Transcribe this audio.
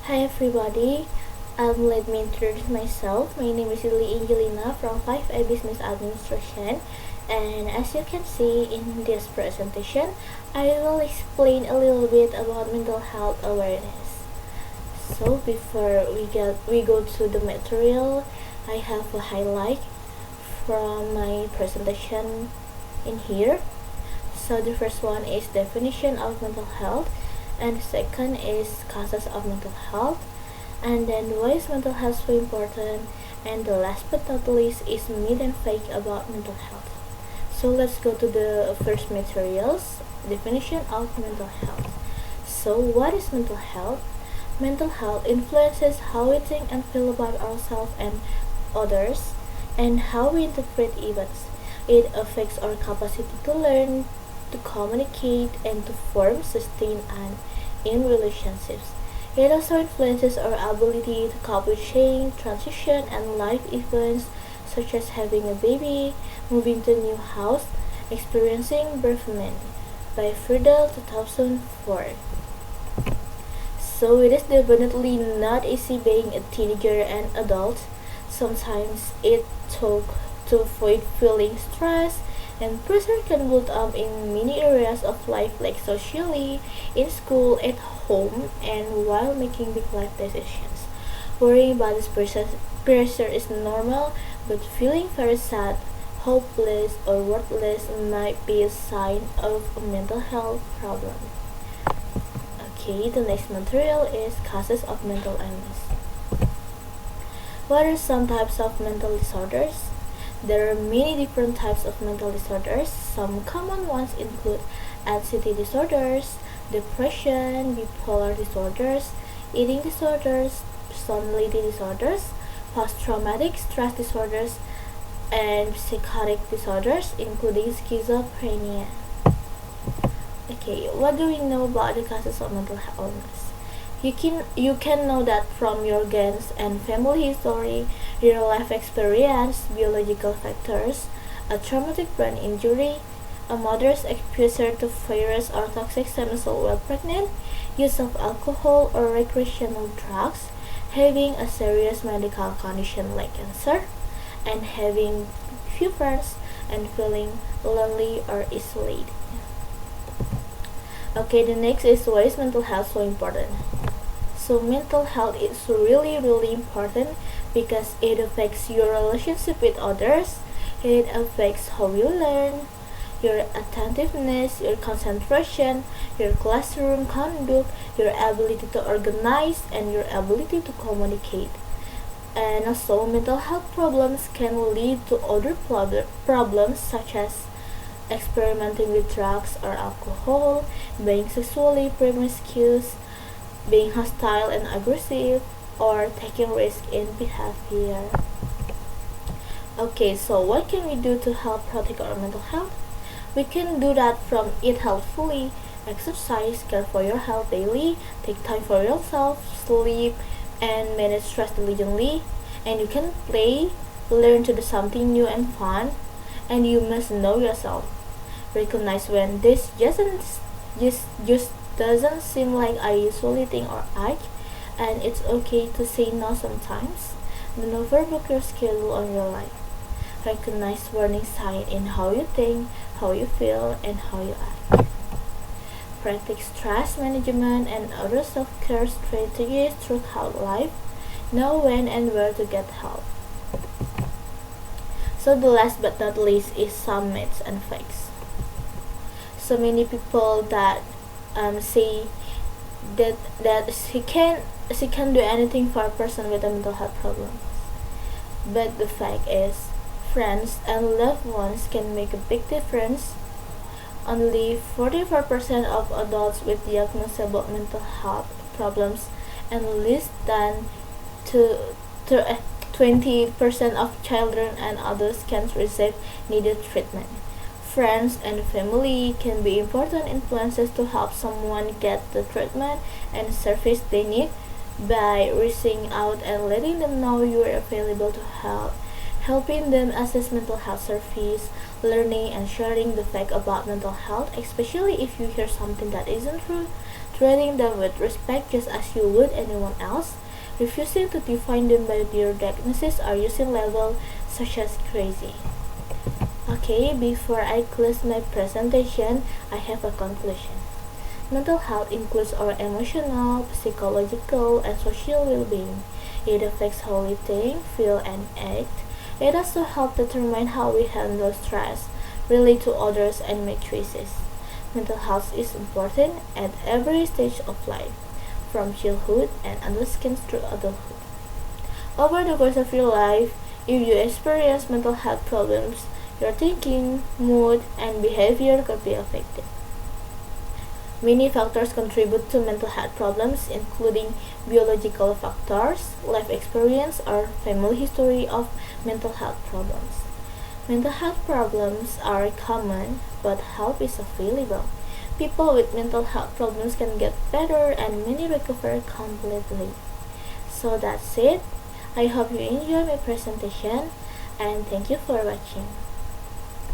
Hi everybody, let me introduce myself. My name is Angellina from 5A Business Administration, and as you can see in this presentation, I will explain a little bit about mental health awareness. So before we go to the material, I have a highlight from my presentation in here. So the first one is definition of mental health, and second is causes of mental health, and then why is mental health so important, and the last but not least is myth and fake about mental health. So let's go to the first materials, definition of mental health. So what is mental health? Mental health influences how we think and feel about ourselves and others, and how we interpret events. It affects our capacity to learn, to communicate, and to form, sustain, and in relationships. It also influences our ability to cope with change, transition, and life events such as having a baby, moving to a new house, experiencing bereavement. By Friedel 2004. So it is definitely not easy being a teenager and adult. Sometimes it took to avoid feeling stress, and pressure can build up in many areas of life like socially, in school, at home, and while making big life decisions. Worrying about this pressure is normal, but feeling very sad, hopeless, or worthless might be a sign of a mental health problem. Okay, the next material is causes of mental illness. What are some types of mental disorders? There are many different types of mental disorders. Some common ones include anxiety disorders, depression, bipolar disorders, eating disorders, personality disorders, post-traumatic stress disorders, and psychotic disorders, including schizophrenia. Okay, what do we know about the causes of mental illness? You can know that from your genes and family history, real life experience, biological factors, a traumatic brain injury, a mother's exposure to virus or toxic chemicals while pregnant, use of alcohol or recreational drugs, having a serious medical condition like cancer, and having few friends and feeling lonely or isolated. Okay, the next is why is mental health so important? So mental health is really important because it affects your relationship with others, it affects how you learn, your attentiveness, your concentration, your classroom conduct, your ability to organize, and your ability to communicate. And also, mental health problems can lead to other problems such as experimenting with drugs or alcohol, being sexually promiscuous, being hostile and aggressive, or taking risk in behavior. Okay, so what can we do to help protect our mental health? We can do that from eat healthfully, exercise, care for your health daily, take time for yourself, sleep, and manage stress diligently. And you can play, learn to do something new and fun, and you must know yourself. Recognize when this just doesn't seem like I usually think or act, and it's okay to say no sometimes. Don't overbook your schedule on your life. Recognize warning signs in how you think, how you feel, and how you act. Practice stress management and other self-care strategies throughout life. Know when and where to get help. So the last but not least is some myths and fakes. So many people that say that she can do anything for a person with a mental health problem. But the fact is, friends and loved ones can make a big difference. Only 44% of adults with diagnosable mental health problems and less than 20% of children and adults can receive needed treatment. Friends and family can be important influences to help someone get the treatment and service they need by reaching out and letting them know you are available to help, helping them access mental health service, learning and sharing the fact about mental health, especially if you hear something that isn't true, treating them with respect just as you would anyone else, refusing to define them by their diagnosis, or using labels such as crazy. Okay, before I close my presentation, I have a conclusion. Mental health includes our emotional, psychological, and social well-being. It affects how we think, feel, and act. It also helps determine how we handle stress, relate to others, and make choices. Mental health is important at every stage of life, from childhood and adolescence through adulthood. Over the course of your life, if you experience mental health problems, your thinking, mood, and behavior could be affected. Many factors contribute to mental health problems, including biological factors, life experience, or family history of mental health problems. Mental health problems are common, but help is available. People with mental health problems can get better and many recover completely. So that's it. I hope you enjoy my presentation and thank you for watching.